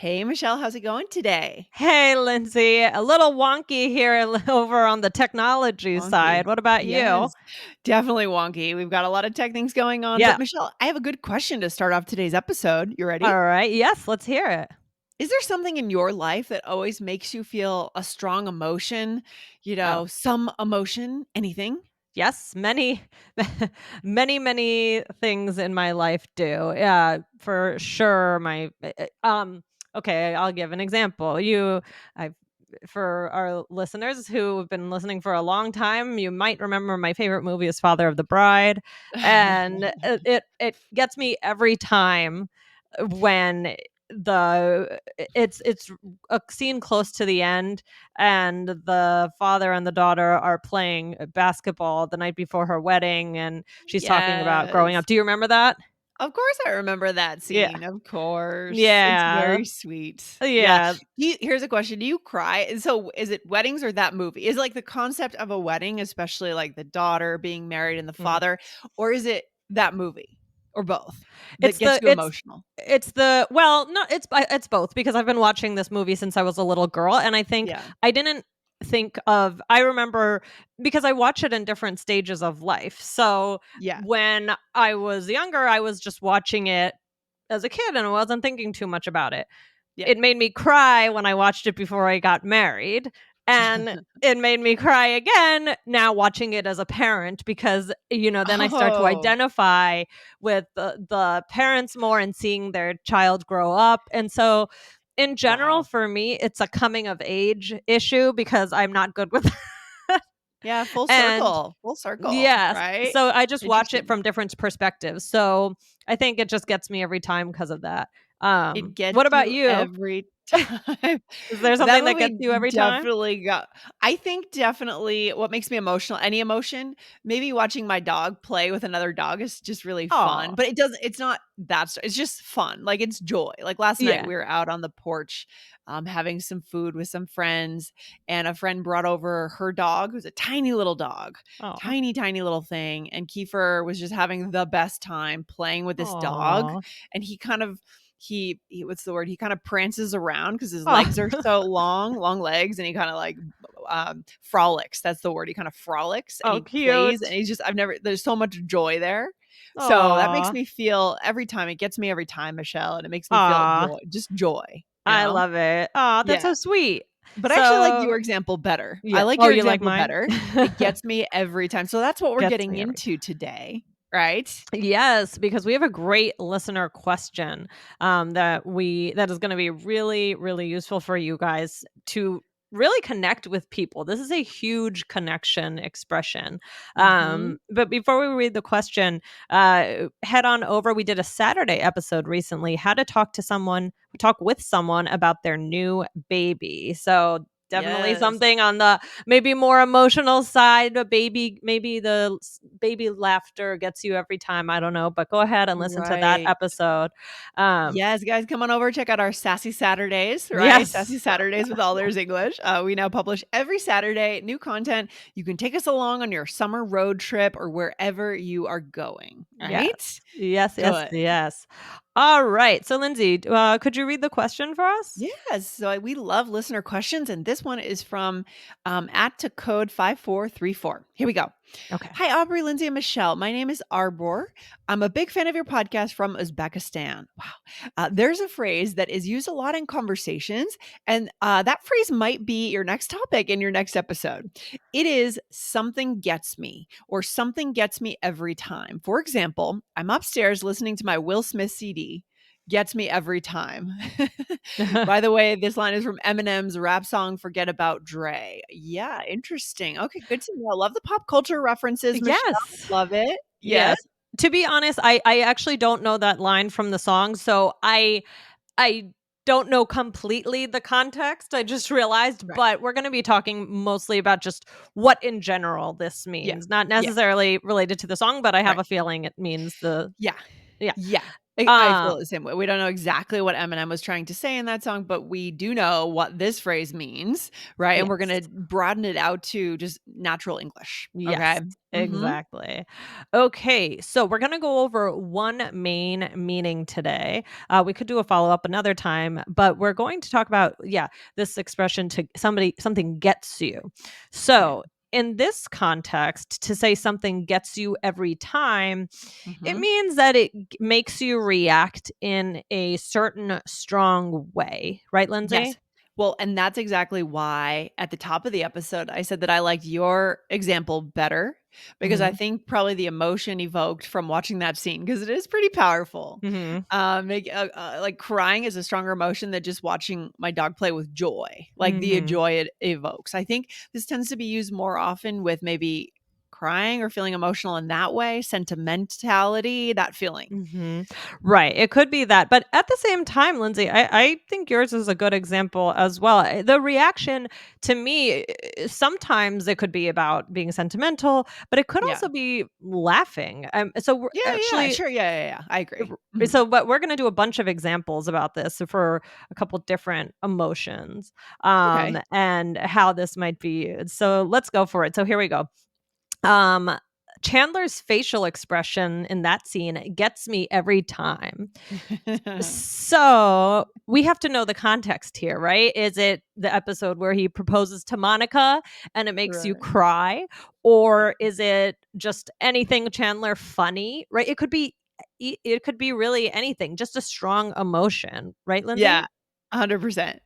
Hey, Michelle, how's it going today? Hey, Lindsay, a little wonky here over on the technology Wonky. side. What about you? Yes, definitely wonky. We've got a lot of tech things going on. But, Yeah. Michelle, I have a good question to start off today's episode. You ready? All right. Yes, let's hear it. Is there something in your life that always makes you feel a strong emotion? Oh, Some emotion, anything? yes, many, many things in my life do. Yeah, for sure. Okay, I'll give an example. I, for our listeners who have been listening for a long time, you might remember my favorite movie is Father of the Bride, and it gets me every time when it's a scene close to the end and the father and the daughter are playing basketball the night before her wedding and she's talking about growing Yes. up. Do you remember that? Of course I remember that Yeah. scene, of course. It's Yeah. very sweet. Yeah. Yeah. Here's a question, do you cry? And so, is it weddings or that movie? Is it, like, the concept of a wedding, especially, like, the daughter being married and the Mhm. father, or is it that movie? Or both that It's gets the you it's emotional? it's the well, no, it's both because I've been watching this movie since I was a little girl, and I think Yeah. I didn't think of I remember because I watch it in different stages of life. So, Yeah. when I was younger, I was just watching it as a kid and I wasn't thinking too much about it. Yeah. It made me cry when I watched it before I got married, and it made me cry again now watching it as a parent because, then I start to Oh, identify with the parents more and seeing their child grow up. And so, in general, wow. for me, it's a coming of age issue because I'm not good with Yeah, and full circle, yes, right? so I just watch it Interesting. from different perspectives. So, I think it just gets me every time because of that. It What gets about you you? every time. Is there That something that gets movie you every time? definitely got I think definitely what makes me emotional, any emotion, maybe watching my dog play with another dog is just really fun, Oh, but it's not that it's just fun, like, it's joy. Like, last night, yeah. we were out on the porch, having some food with some friends, and a friend brought over her dog, who's a tiny little dog, Oh. tiny, tiny little thing, and Kiefer was just having the best time playing with this dog, Aw. and he kind of he what's the word? He kind of prances around because his Oh. legs are so long legs, and he kinda, like, frolics, that's the word, he kinda frolics, and Oh, he plays, and cute. he's just I've never there's so much joy there. So, that makes Aw. me feel every time, it gets me every time, Michelle, and it makes me feel Aw. joy, just joy, you I know? love it. Aw, that's Yeah. so sweet. But I actually like So your example better. I yeah. like Oh, your you like example mine? better. It gets me every time. So that's what we're Gets getting me every into today, right? Yes, because we have a great listener question that is going to be really, really useful for you guys to really connect with people. This is a huge connection expression. Mhm. But before we read the question, head on over. We did a Saturday episode recently, how to talk with someone about their new baby. So definitely Yes. something on the maybe more emotional side. A baby, maybe baby laughter gets you every time. I don't know, but go ahead and listen to that Right. episode. Um, Yes, guys, come on over, check out our Sassy Saturdays, right? yes, Sassy Saturdays with All There's English. We now publish every Saturday, new content. You can take us along on your summer road trip or wherever you are going, right? yes, yes, yes, Good. yes. All right. So, Lindsay, could you read the question for us? Yes, so we love listener questions, and this one is from at to code 5434. Here we go. Okay. Hi, Aubrey, Lindsay, and Michelle. My name is Arbor. I'm a big fan of your podcast from Uzbekistan. Wow. There's a phrase that is used a lot in conversations, and that phrase might be your next topic in your next episode. It is something gets me, or something gets me every time. For example, I'm upstairs listening to my Will Smith CD. Gets me every time. By the way, this line is from Eminem's rap song "Forget About Dre." Yeah, interesting. Okay, good to know. Love the pop culture references, Michelle. Yes. Love it. Yes. Yes. To be honest, I actually don't know that line from the song, so I don't know completely the context. I just realized, Right. but we're going to be talking mostly about just what in general this Yeah. means, not Yeah. necessarily related to the song, but I have Right. a feeling it means the Yeah. yeah. Yeah. I Uh, feel the same way. We don't know exactly what Eminem was trying to say in that song, but we do know what this phrase means, right? And we're yes. gonna broaden it out to just natural English, Yes, okay? Mhm. exactly. Okay, so we're gonna go over one main meaning today. We could do a follow up another time, but we're going to talk about, yeah, this expression to somebody, something gets you. Yeah. So, in this context, to say something gets you every time, it Mhm. means that it makes you react in a certain strong way, right, Yes. Lindsay? Well, and that's exactly why at the top of the episode, I said that I liked your example better because I Hmm. think probably the emotion evoked from watching that scene because it is pretty powerful. Hmm. Like crying is a stronger emotion than just watching my dog play with joy, like the Hmm. joy it evokes. I think this tends to be used more often with maybe crying or feeling emotional in that way, sentimentality, that feeling. Mhm. Right, it could be that, but at the same time, Lindsay, I think yours is a good example as well. The reaction to me, sometimes it could be about being sentimental, but it could Yeah. also be laughing. So we're Yeah, yeah, actually sure. Yeah. I agree. Mhm. but we're gonna do a bunch of examples about this for a couple different emotions, Okay. and how this might be used. So let's go for it. So here we go. Um, Chandler's facial expression in that scene gets me every time. So, we have to know the context here, right? Is it the episode where he proposes to Monica and it makes you Right. cry? Or is it just anything Chandler funny, right? It could be really anything, just a strong emotion, right, Lindsay? Yeah, 100%.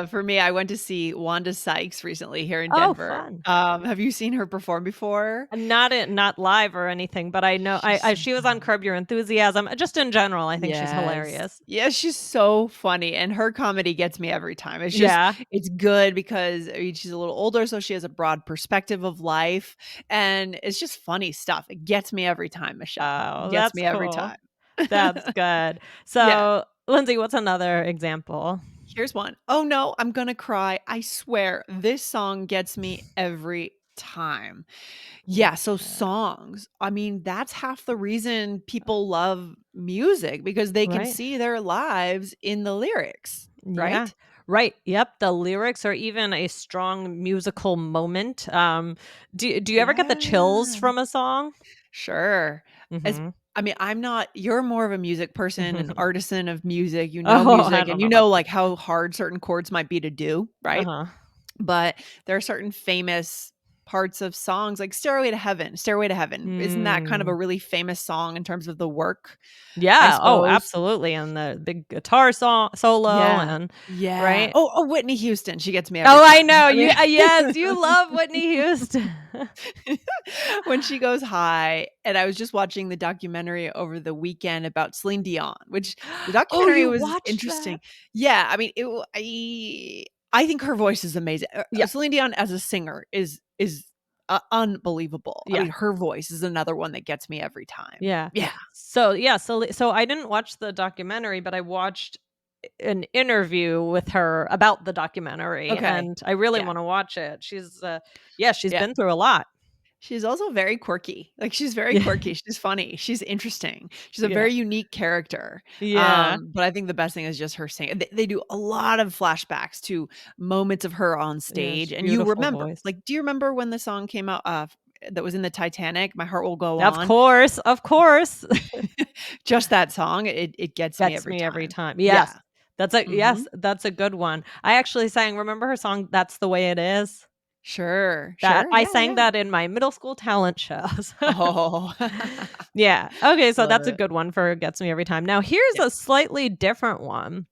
For me, I went to see Wanda Sykes recently here in Oh, Denver. fun. Have you seen her perform before? Not live or anything, but I know She's I so she was on funny. Curb Your Enthusiasm. Just in general, I think she's Yes. hilarious. Yeah, she's so funny, and her comedy gets me every time. Yeah. It's good because, I mean, she's a little older, so she has a broad perspective of life, and it's just funny stuff. It gets me every time, Michelle. It Oh, gets that's me every cool. time. That's good. Yeah. So, Lindsay, what's another example? Here's one. "Oh, no, I'm gonna cry. I swear, this song gets me every time." Yeah, so Yeah. songs, I mean, that's half the reason people love music because they can Right. see their lives in the lyrics, Yeah. right? Right. Yep. The lyrics are even a strong musical moment. Do you ever get the chills Yeah, from a song? sure. As Mhm. I mean, I'm not you're more of a music person, an artisan of music, you know Oh, I music, don't and know you about know, that. like, how hard certain chords might be to do, right? Uh-huh. But there are certain famous parts of songs like Stairway to Heaven. Isn't that kind of a Mm. really famous song in terms of the work, I Yeah. Oh, suppose? absolutely. And the big guitar solo Yeah. and Yeah. right? Whitney Houston, she gets me every Oh, I time. know. I mean Yes, you love Whitney Houston. when she goes high, and I was just watching the documentary over the weekend about Celine Dion, which the Oh, documentary you was watched that? interesting. Yeah, I mean, I think her voice is amazing. Yeah, Celine Dion as a singer is unbelievable. I yeah, mean, her voice is another one that gets me every time. yeah. Yeah. So I didn't watch the documentary, but I watched an interview with her about the documentary, Okay. and I really Yeah. wanna watch it. Yeah, she's Yeah. been through a lot. She's also very quirky. Like, she's very Yeah, quirky, she's funny, she's interesting. She's a yeah, very unique character. yeah. But I think the best thing is just her singing. They do a lot of flashbacks to moments of her on Yeah, stage, she's and you beautiful remember. voice. Like, do you remember when the song came out, that was in the Titanic, "My Heart Will Go Of On"? course, of course. Just that song, it gets me Gets every me every time. time. Yeah. Yes, Mhm. that's a good one. I actually sang remember her song, "That's the Way It Is"? Sure, That sure, I yeah, sang yeah. that in my middle school talent shows. Oh. Yeah. Okay, so Love that's a it. good one for gets me every time. Now here's Yeah. a slightly different one.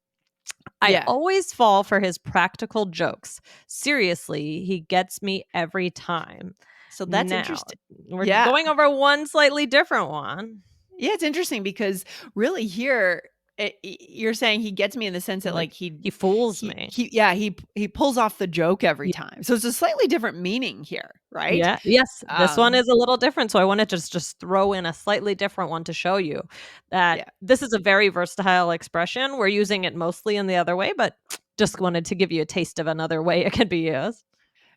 I Yeah. always fall for his practical jokes. Seriously, he gets me every time. So that's Now, interesting. we're Yeah. going over one slightly different one. Yeah, it's interesting because really here, you're saying he gets me in the sense that Like, like he fools me. he pulls off the joke every Ye time. So it's a slightly different meaning here, right? Yeah, yes, this one Um, is a little different, so I wanted to just throw in a slightly different one to show you that yeah, this is a very versatile expression. We're using it mostly in the other way, but just wanted to give you a taste of another way it can be used.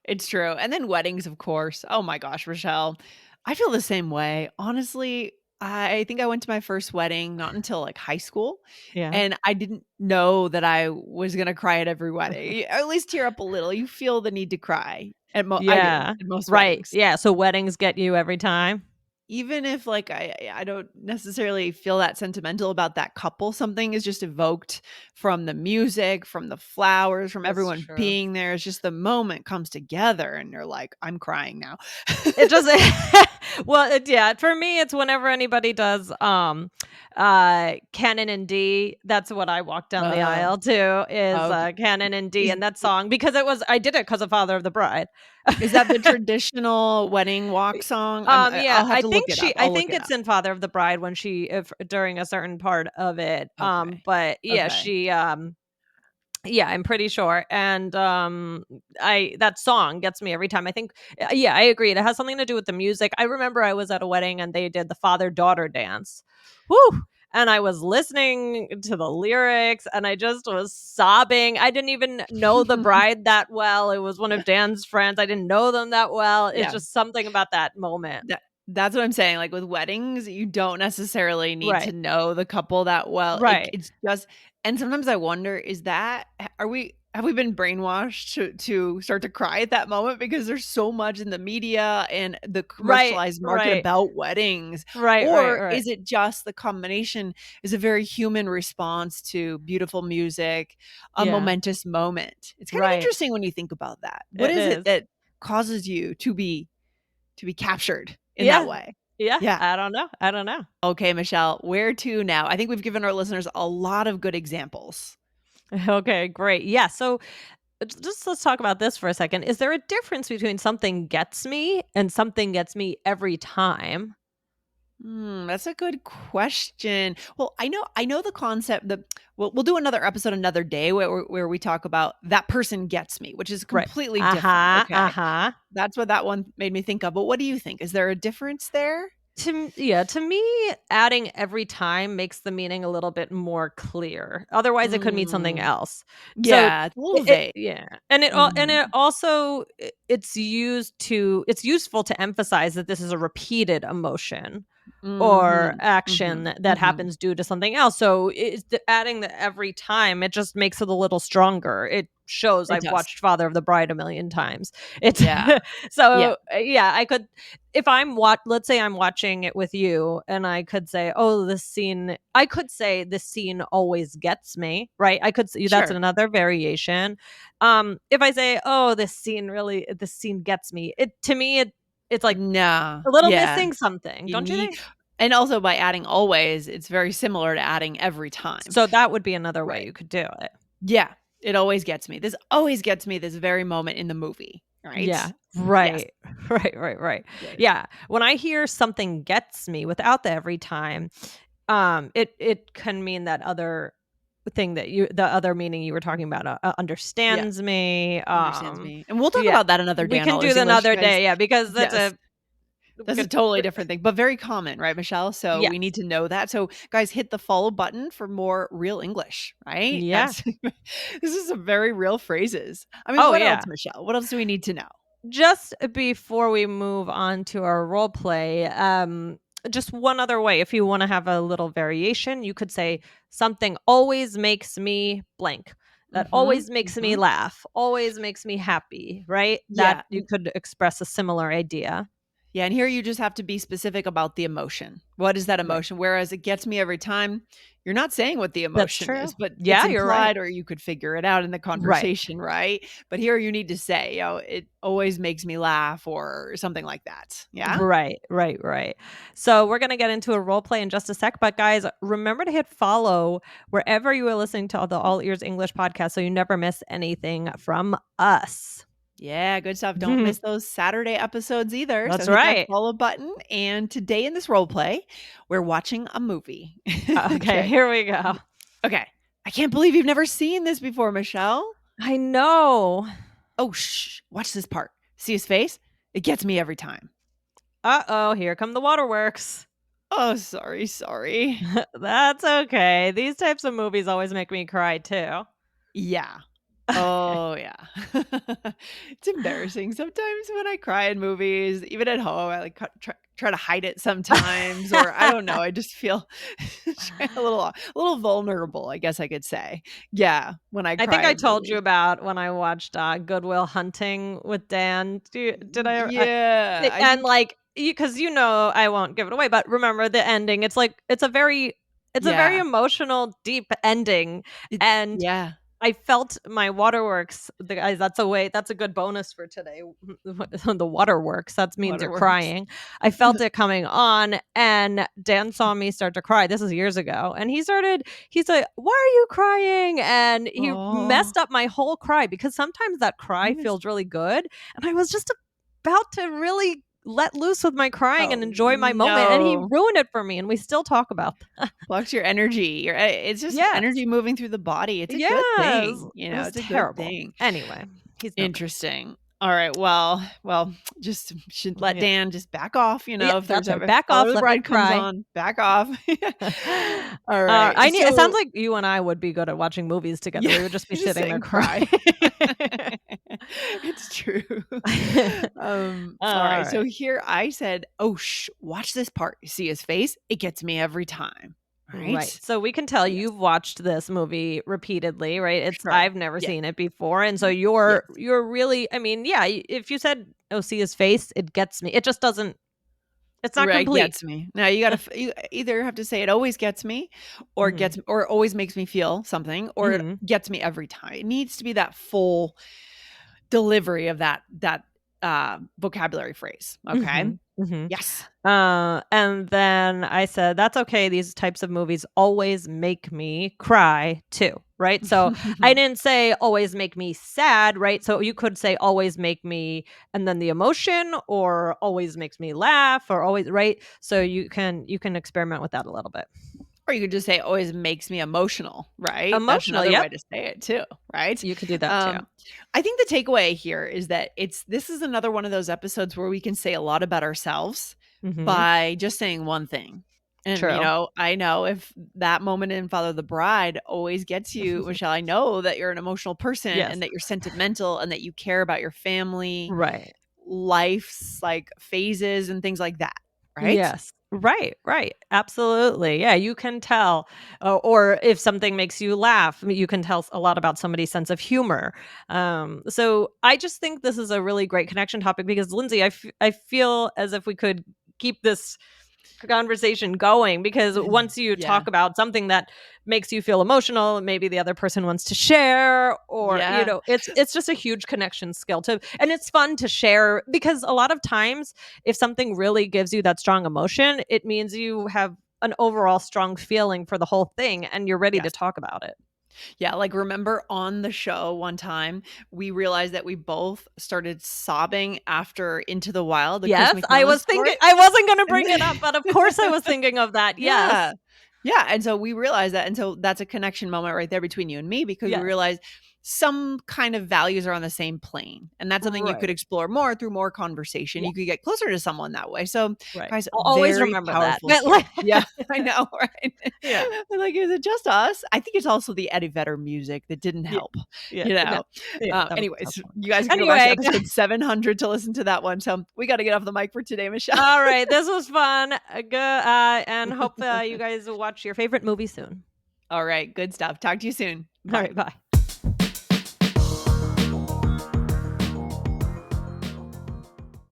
it's true. And then weddings, of course. Oh my gosh, Rochelle, I feel the same way. Honestly, I think I went to my first wedding not until, like, high school, Yeah. and I didn't know that I was gonna cry at every wedding, or at least tear up a little. You feel the need to cry I do, Yeah. at most Right. weddings. Yeah, so weddings get you every time? Even if, like, I don't necessarily feel that sentimental about that couple, something is just evoked from the music, from the flowers, from That's everyone true. being there. It's just the moment comes together and you're like, "I'm crying now." It doesn't well, yeah, for me, it's whenever anybody does, Canon and D, that's what I walk down the Oh, aisle to is, okay. Canon and D Is and that song because I did it 'cause of Father of the Bride. is that the traditional wedding walk song? Yeah, I'll have to look it up. I I'll look think it it's up. in Father of the Bride when she if during a certain part of it, Okay. but yeah, Okay. she, yeah, I'm pretty sure, and, I that song gets me every time. I think yeah, I agree, it has something to do with the music. I remember I was at a wedding and they did the father-daughter dance. Whew, and I was listening to the lyrics, and I just was sobbing. I didn't even know the bride that well. It was one of Dan's friends. I didn't know them that well. It's Yeah. just something about that moment. That's what I'm saying, like, with weddings, you don't necessarily need to Right, know the couple that well. right. It's just and sometimes I wonder, is that are we have we been brainwashed to start to cry at that moment because there's so much in the media and the Right, commercialized market right. about weddings? Right, right, Or right. is it just the combination is a very human response to beautiful music, a Yeah, momentous moment? It's kind of right. interesting when you think about that. What It is it is. that causes you to be captured in that Yeah, way. yeah, Yeah. I don't know, I don't know. Okay, Michelle, where to now? I think we've given our listeners a lot of good examples. Okay, great. Yeah, so just let's talk about this for a second. Is there a difference between something gets me and something gets me every time? That's a good question. Well, I know the concept that we'll do another episode another day where we talk about that person gets me, which is Right. completely different. Uh-huh, Okay. uh-huh. That's what that one made me think of. But what do you think? Is there a difference there? Yeah, to me, adding every time makes the meaning a little bit more clear. Otherwise, it could mean something Mm, else. So yeah, it's a little vague. yeah, and Mhm. it also it's useful to emphasize that this is a repeated emotion or Mhm. action Mhm. that Mhm. happens due to something else. So it's adding the every time, it just makes it a little stronger. It shows It I've does. watched Father of the Bride a million times. It's Yeah. Yeah. so yeah, I could if let's say I'm watching it with you and I could say, "Oh, this scene," I could say this scene always gets me, right? I could say that's Sure. another variation. If I say, "Oh, this scene gets me," it's like Nah, a little yeah, missing something, you don't you need think? and also by adding always, it's very similar to adding every time. So that would be another way Right. you could do it. Yeah, it always gets me. This always gets me this very moment in the movie, Yeah. right? Yes, Right. Right, right, right. good. Yeah. When I hear something gets me without the every time, it can mean that other thing that you the other meaning you were talking about, Yeah, understands me, understands me. And we'll talk yeah. about that another day We on can All do Ears it English, another guys. day, yeah, because Yes. we That's a could totally different thing, but very common, right, Michelle? So we need yes. to know that. So, guys, hit the follow button for more real English, right? Yeah. That's this is some very real phrases. I mean, Oh, what else, yeah. Michelle? What else do we need to know? Just before we move on to our role play, just one other way, if you want to have a little variation, you could say something always makes me blank. That Mhm, always makes me mhm. laugh, always makes me happy, right? That Yeah, you could express a similar idea. yeah, and here you just have to be specific about the emotion. What is that Right. emotion? Whereas it gets me every time, you're not saying what the That's emotion true. is, but it's Yeah, you're right. implied or you could figure it out in the Right. conversation, right? But here you need to say, it always makes me laugh or something like that. Yeah? Right, right, right. So we're gonna get into a role play in just a sec, but guys, remember to hit follow wherever you are listening to the All Ears English podcast so you never miss anything from us. Yeah, good stuff. Don't miss those Saturday episodes either. So That's hit that right. follow button. And today in this role play, we're watching a movie. Okay, Okay. here we go. Okay. I can't believe you've never seen this before, Michelle. I know. Oh, shh. Watch this part. See his face? It gets me every time. Uh-oh, here come the waterworks. Oh, sorry, sorry. That's okay. These types of movies always make me cry too. Yeah. Oh, yeah. It's embarrassing sometimes when I cry in movies, even at home, I, like, try to hide it sometimes, or I don't know, I just feel a little vulnerable, I guess I could say. Yeah, when I I think cry I in told you movies. about when I watched, Good Will Hunting with Dan. Did Yeah, I and, think like, because I won't give it away, but remember the ending, it's like it's a very yeah, emotional, deep ending, it and yeah, I felt my waterworks. The guys, that's a good bonus for today. The waterworks. That means you're waterworks. crying. I felt it coming on, and Dan saw me start to cry. This is years ago, and He's like, "Why are you crying?" And he Oh, messed up my whole cry because sometimes that cry you missed feels really good, and I was just about to really let loose with my crying and oh, enjoy my moment, and he no. ruined it for me. And we still talk about that. Blocks your energy. It's just Yes. energy moving through the body. It's a good Yes, thing, it was it's a good terrible. thing. Anyway, he's no good. Interesting. Alright, well, just should let Yeah. Dan just back off, Yeah, if there's that's right. ever Back Color of off, the let me Bride comes cry. on, back off. Alright, I need it sounds so like you and I would be good at watching movies together. yeah, We would just be just sitting sit there and crying. cry. It's true. Alright, so Alright. here I said, "Oh, watch this part. You see his face? It gets me every time." Right. Right? So we can tell Yes. you've watched this movie repeatedly, right? Sure. I've never Yeah. seen it before, and so Yes. you're really, I mean, yeah, if you said, "Oh, see his face," it gets me. It just doesn't, it's not Right, complete. gets me. Now you gotta you either have to say it always gets me, or Mhm. or always makes me feel something, or it Mhm. gets me every time. It needs to be that full delivery of that vocabulary phrase, okay? Mhm. Mhm. Yes. And then I said, "That's okay. These types of movies always make me cry too." Right? So I didn't say always make me sad, right? So you could say always make me and then the emotion, or always makes me laugh, or always, right? So you can experiment with that a little bit. Or you could just say always makes me emotional, right? That's Emotional, another yep. way to say it too, right? You could do that too. Um, I think the takeaway here is that this is another one of those episodes where we can say a lot about ourselves Mhm. by just saying one thing. And, True. I know if that moment in Father the Bride always gets you, Michelle, I know that you're an emotional person Yes. and that you're sentimental and that you care about your family, Right. life's like phases and things like that, right? Yes. Right, right. Absolutely. Yeah, you can tell. Or if something makes you laugh, I mean, you can tell a lot about somebody's sense of humor. So I just think this is a really great connection topic because, Lindsay, I feel as if we could keep this conversation going, because once you Yeah. talk about something that makes you feel emotional, maybe the other person wants to share, or Yeah. it's just a huge connection skill to, and it's fun to share, because a lot of times if something really gives you that strong emotion, it means you have an overall strong feeling for the whole thing and you're ready to Yes. talk about it. Yeah, like, remember on the show one time, we realized that we both started sobbing after Into the Wild, the Chris Yes, I McNiven was thinking, story, I wasn't going to and bring it up, but of course I was thinking of that. yeah. Yes. Yeah, and so we realized that, and so that's a connection moment right there between you and me because we Yes. realized some kind of values are on the same plane, and that's something you could Right. explore more through more conversation. Yeah. You could get closer to someone that way. So, Right. guys, I'll always very remember that. powerful But story. Yeah, I know, right? yeah. I'm like, is it just us? I think it's also the Eddie Vedder music that didn't Yeah. help, Yeah. you No. know? Yeah, that was a tough Anyways, one. you guys can go back to Anyway, episode 700 to listen to that one. So we got to get off the mic for today, Michelle. all right, this was fun. Good, and hope you guys will watch your favorite movie soon. All right, good stuff. Talk to you soon. All Bye. right, bye.